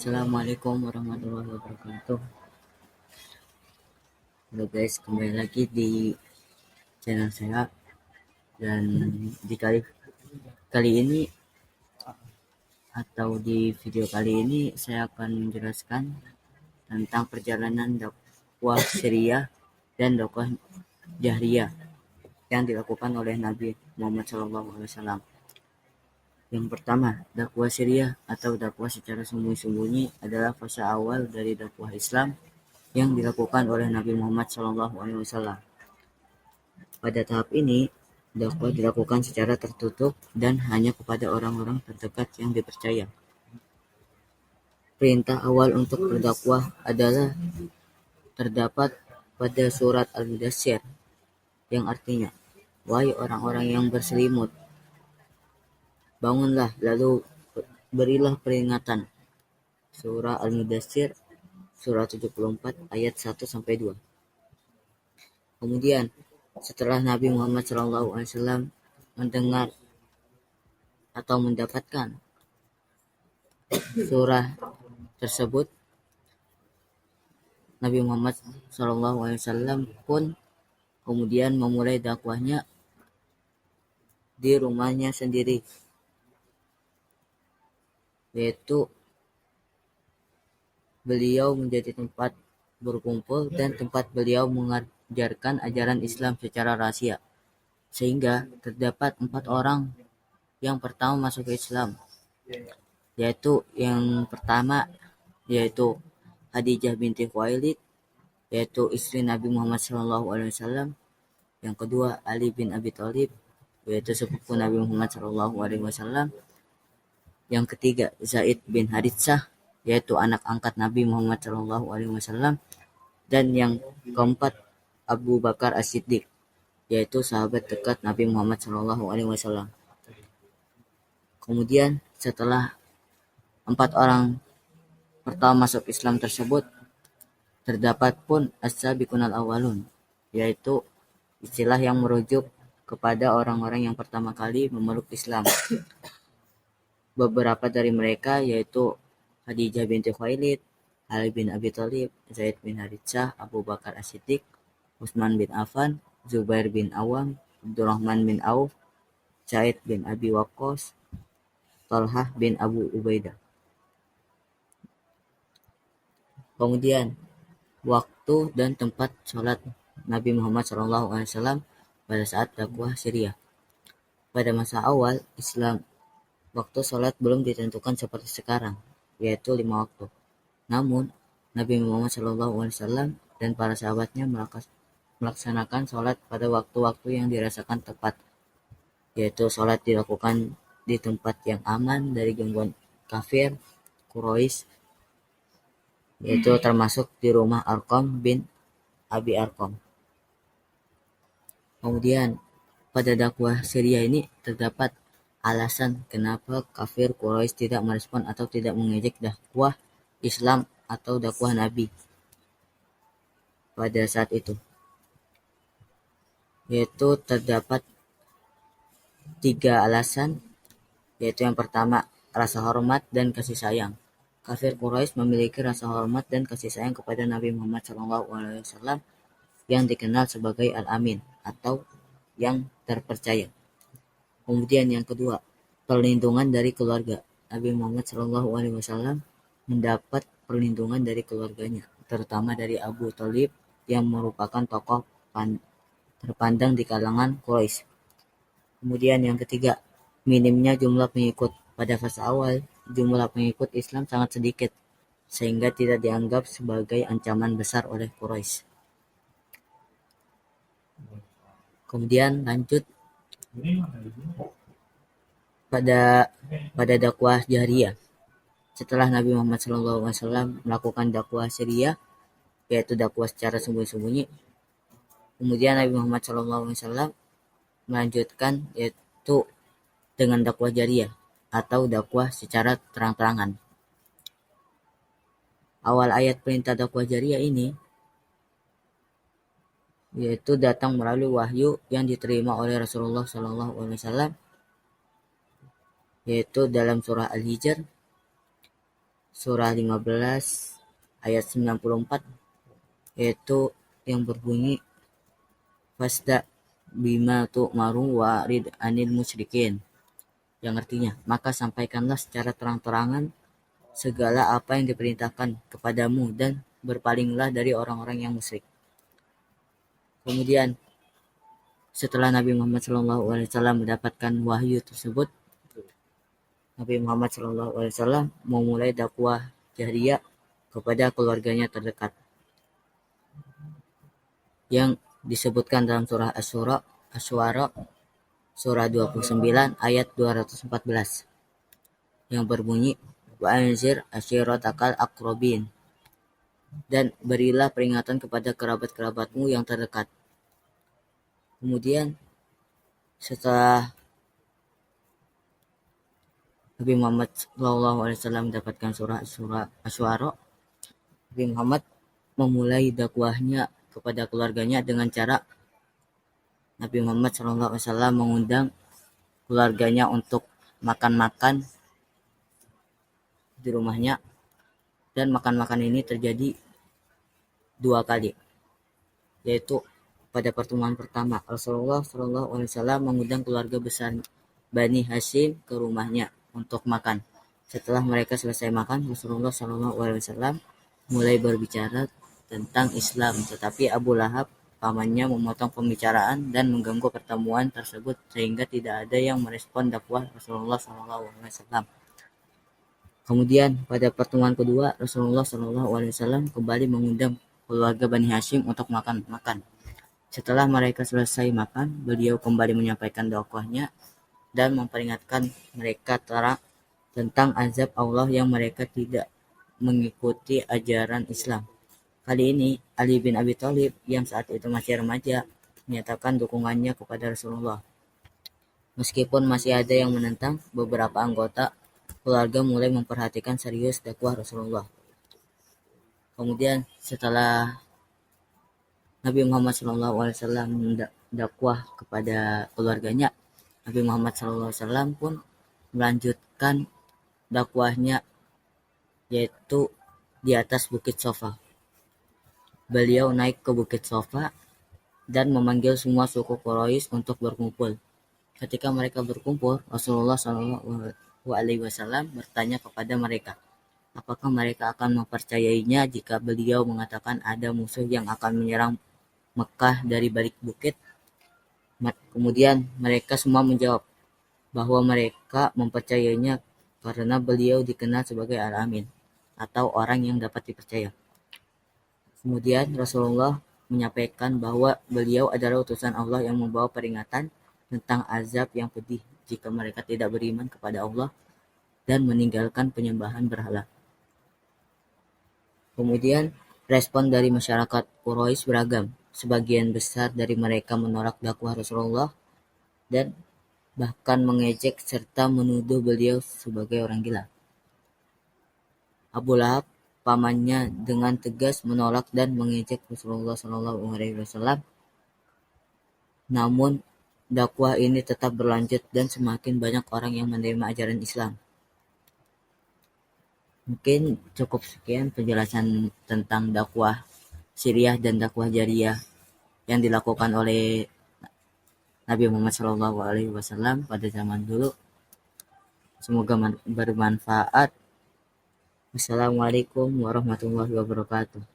Assalamualaikum warahmatullahi wabarakatuh. Halo guys, kembali lagi di channel saya. Dan di kali ini atau di video kali ini saya akan menjelaskan tentang perjalanan dakwah Syriah dan dakwah Jahriyah yang dilakukan oleh Nabi Muhammad SAW. Yang pertama, dakwah Syriah atau dakwah secara sembunyi-sembunyi adalah fase awal dari dakwah Islam yang dilakukan oleh Nabi Muhammad SAW. Pada tahap ini, dakwah dilakukan secara tertutup dan hanya kepada orang-orang terdekat yang dipercaya. Perintah awal untuk berdakwah adalah terdapat pada surat Al-Mudaththir, yang artinya, "Wahai orang-orang yang berselimut, bangunlah lalu berilah peringatan." Surah Al-Mudaththir, surah 74 ayat 1-2. Kemudian, setelah Nabi Muhammad SAW mendengar atau mendapatkan surah tersebut, Nabi Muhammad SAW pun kemudian memulai dakwahnya di rumahnya sendiri, yaitu beliau menjadi tempat berkumpul dan tempat beliau mengajarkan ajaran Islam secara rahasia, sehingga terdapat 4 orang yang pertama masuk ke Islam, yaitu yang pertama yaitu Khadijah binti Khuwailid, yaitu istri Nabi Muhammad SAW. Yang kedua Ali bin Abi Thalib, yaitu sepupu Nabi Muhammad SAW. Yang ketiga Zaid bin Haritsah, yaitu anak angkat Nabi Muhammad SAW. Dan yang keempat Abu Bakar As-Siddiq, yaitu sahabat dekat Nabi Muhammad SAW. Kemudian setelah 4 orang pertama masuk Islam tersebut, terdapat pun as-sabiqunal awwalun, yaitu istilah yang merujuk kepada orang-orang yang pertama kali memeluk Islam. Beberapa dari mereka yaitu Khadijah binti Khuwailid, Ali bin Abi Thalib, Zaid bin Haritsah, Abu Bakar As-Siddiq, Utsman bin Affan, Zubair bin Awam, Abdurrahman bin Auf, Sa'id bin Abi Waqqas, Talhah bin Abu Ubaidah. Kemudian waktu dan tempat sholat Nabi Muhammad SAW pada saat dakwah Syriah. Pada masa awal Islam, waktu sholat belum ditentukan seperti sekarang, yaitu 5 waktu. Namun Nabi Muhammad SAW dan para sahabatnya melaksanakan sholat pada waktu-waktu yang dirasakan tepat, yaitu sholat dilakukan di tempat yang aman dari gangguan kafir Quraisy, yaitu termasuk di rumah Arqam bin Abi Arqam. Kemudian pada dakwah Syriah ini terdapat alasan kenapa kafir Quraisy tidak merespon atau tidak mengejek dakwah Islam atau dakwah Nabi pada saat itu, yaitu terdapat 3 alasan, yaitu yang pertama rasa hormat dan kasih sayang. Kafir Quraisy memiliki rasa hormat dan kasih sayang kepada Nabi Muhammad SAW yang dikenal sebagai Al-Amin atau yang terpercaya. Kemudian yang kedua, perlindungan dari keluarga. Nabi Muhammad SAW mendapat perlindungan dari keluarganya, terutama dari Abu Thalib yang merupakan tokoh terpandang di kalangan Quraisy. Kemudian yang ketiga, minimnya jumlah pengikut. Pada fase awal, jumlah pengikut Islam sangat sedikit, sehingga tidak dianggap sebagai ancaman besar oleh Quraisy. Kemudian lanjut pada dakwah Jahriyah. Setelah Nabi Muhammad SAW melakukan dakwah Syriah, yaitu dakwah secara sembunyi-sembunyi, kemudian Nabi Muhammad SAW melanjutkan yaitu dengan dakwah Jahriyah atau dakwah secara terang-terangan. Awal ayat perintah dakwah Jahriyah ini yaitu datang melalui wahyu yang diterima oleh Rasulullah SAW, yaitu dalam surah Al-Hijr surah 15 ayat 94, yaitu yang berbunyi fasda bima tu'maru wa rid anil musyrikin, yang artinya maka sampaikanlah secara terang-terangan segala apa yang diperintahkan kepadamu dan berpalinglah dari orang-orang yang musyrik. Kemudian setelah Nabi Muhammad SAW mendapatkan wahyu tersebut, Nabi Muhammad SAW memulai dakwah jahriyah kepada keluarganya terdekat, yang disebutkan dalam surah Asy-Syu'ara surah 29 ayat 214, yang berbunyi wa anzir ashiratakal aqrabin, dan berilah peringatan kepada kerabat-kerabatmu yang terdekat. Kemudian setelah Nabi Muhammad SAW mendapatkan surah Asy-Syu'ara, Nabi Muhammad memulai dakwahnya kepada keluarganya dengan cara Nabi Muhammad SAW mengundang keluarganya untuk makan-makan di rumahnya, dan makan-makan ini terjadi 2 kali, yaitu pada pertemuan pertama Rasulullah SAW mengundang keluarga besar Bani Hashim ke rumahnya untuk makan. Setelah mereka selesai makan, Rasulullah SAW mulai berbicara tentang Islam, tetapi Abu Lahab pamannya memotong pembicaraan dan mengganggu pertemuan tersebut sehingga tidak ada yang merespon dakwah Rasulullah SAW. Kemudian pada pertemuan kedua, Rasulullah SAW kembali mengundang keluarga Bani Hashim untuk makan-makan. Setelah mereka selesai makan, beliau kembali menyampaikan dakwahnya dan memperingatkan mereka tentang azab Allah yang mereka tidak mengikuti ajaran Islam. Kali ini Ali bin Abi Thalib yang saat itu masih remaja menyatakan dukungannya kepada Rasulullah. Meskipun masih ada yang menentang, beberapa anggota keluarga mulai memperhatikan serius dakwah Rasulullah. Kemudian setelah Nabi Muhammad SAW dakwah kepada keluarganya, Nabi Muhammad SAW pun melanjutkan dakwahnya, yaitu di atas Bukit Sofa. Beliau naik ke Bukit Sofa dan memanggil semua suku Quraisy untuk berkumpul. Ketika mereka berkumpul, Rasulullah SAW bertanya kepada mereka, apakah mereka akan mempercayainya jika beliau mengatakan ada musuh yang akan menyerang Mekah dari balik bukit? Kemudian mereka semua menjawab bahwa mereka mempercayainya karena beliau dikenal sebagai Al-Amin, atau orang yang dapat dipercaya. Kemudian Rasulullah menyampaikan bahwa beliau adalah utusan Allah yang membawa peringatan tentang azab yang pedih jika mereka tidak beriman kepada Allah dan meninggalkan penyembahan berhala. Kemudian respon dari masyarakat Quraisy beragam. Sebagian besar dari mereka menolak dakwah Rasulullah dan bahkan mengejek serta menuduh beliau sebagai orang gila. Abu Lahab pamannya dengan tegas menolak dan mengejek Rasulullah SAW. Namun dakwah ini tetap berlanjut dan semakin banyak orang yang menerima ajaran Islam. Mungkin cukup sekian penjelasan tentang dakwah Siriyah dan dakwah Jariyah yang dilakukan oleh Nabi Muhammad SAW pada zaman dulu. Semoga bermanfaat. Wassalamualaikum warahmatullahi wabarakatuh.